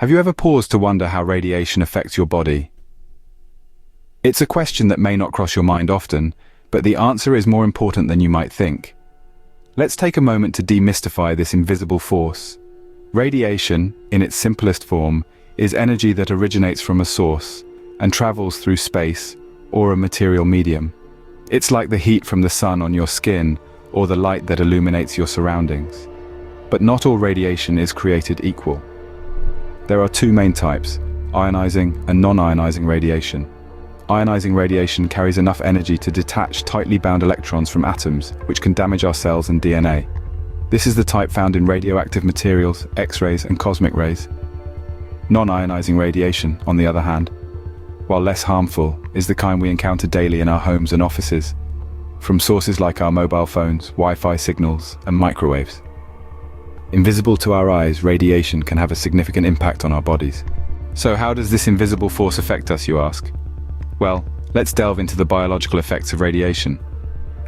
Have you ever paused to wonder how radiation affects your body? It's a question that may not cross your mind often, but the answer is more important than you might think. Let's take a moment to demystify this invisible force. Radiation, in its simplest form, is energy that originates from a source and travels through space or a material medium. It's like the heat from the sun on your skin or the light that illuminates your surroundings. But not all radiation is created equal. There are two main types, ionizing and non-ionizing radiation. Ionizing radiation carries enough energy to detach tightly bound electrons from atoms, which can damage our cells and DNA. This is the type found in radioactive materials, X-rays, and cosmic rays. Non-ionizing radiation, on the other hand, while less harmful, is the kind we encounter daily in our homes and offices, from sources like our mobile phones, Wi-Fi signals, and microwaves. Invisible to our eyes, radiation can have a significant impact on our bodies. So how does this invisible force affect us, you ask? Well, let's delve into the biological effects of radiation.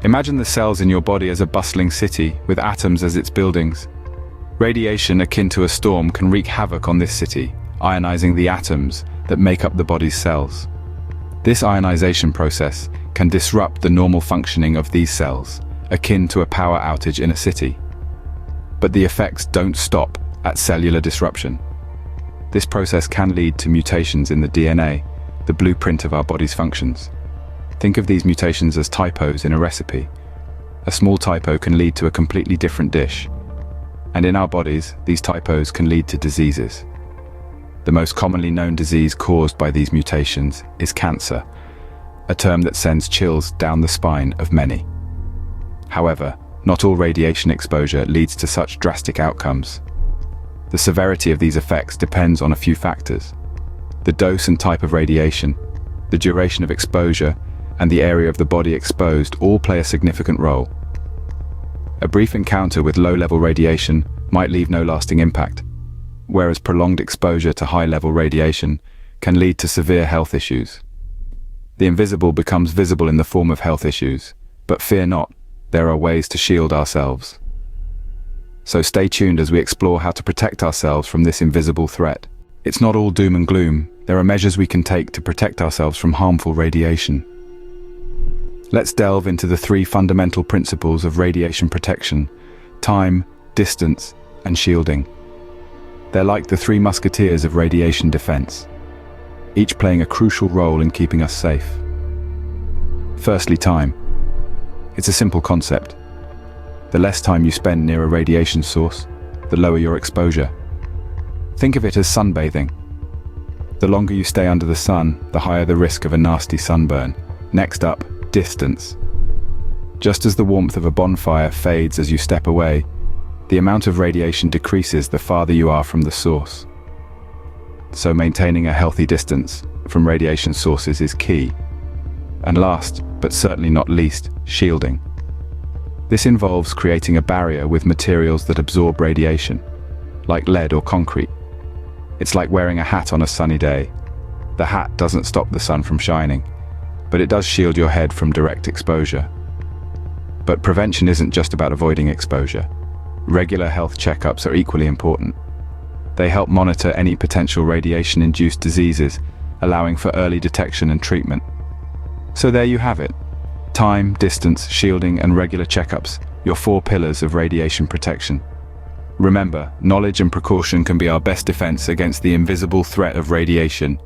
Imagine the cells in your body as a bustling city, with atoms as its buildings. Radiation akin to a storm can wreak havoc on this city, ionizing the atoms that make up the body's cells. This ionization process can disrupt the normal functioning of these cells, akin to a power outage in a city. But the effects don't stop at cellular disruption. This process can lead to mutations in the DNA, the blueprint of our body's functions. Think of these mutations as typos in a recipe. A small typo can lead to a completely different dish. And in our bodies, these typos can lead to diseases. The most commonly known disease caused by these mutations is cancer, a term that sends chills down the spine of many. However, not all radiation exposure leads to such drastic outcomes. The severity of these effects depends on a few factors. The dose and type of radiation, the duration of exposure, and the area of the body exposed all play a significant role. A brief encounter with low-level radiation might leave no lasting impact, whereas prolonged exposure to high-level radiation can lead to severe health issues. The invisible becomes visible in the form of health issues, but fear not, there are ways to shield ourselves. So stay tuned as we explore how to protect ourselves from this invisible threat. It's not all doom and gloom. There are measures we can take to protect ourselves from harmful radiation. Let's delve into the three fundamental principles of radiation protection: time, distance, and shielding. They're like the three musketeers of radiation defense, each playing a crucial role in keeping us safe. Firstly, time. It's a simple concept. The less time you spend near a radiation source, the lower your exposure. Think of it as sunbathing. The longer you stay under the sun, the higher the risk of a nasty sunburn. Next up, distance. Just as the warmth of a bonfire fades as you step away, the amount of radiation decreases the farther you are from the source. So maintaining a healthy distance from radiation sources is key. And last, but certainly not least, shielding. This involves creating a barrier with materials that absorb radiation, like lead or concrete. It's like wearing a hat on a sunny day. The hat doesn't stop the sun from shining, but it does shield your head from direct exposure. But prevention isn't just about avoiding exposure. Regular health checkups are equally important. They help monitor any potential radiation-induced diseases, allowing for early detection and treatment. So there you have it. Time, distance, shielding, and regular checkups, your four pillars of radiation protection. Remember, knowledge and precaution can be our best defense against the invisible threat of radiation.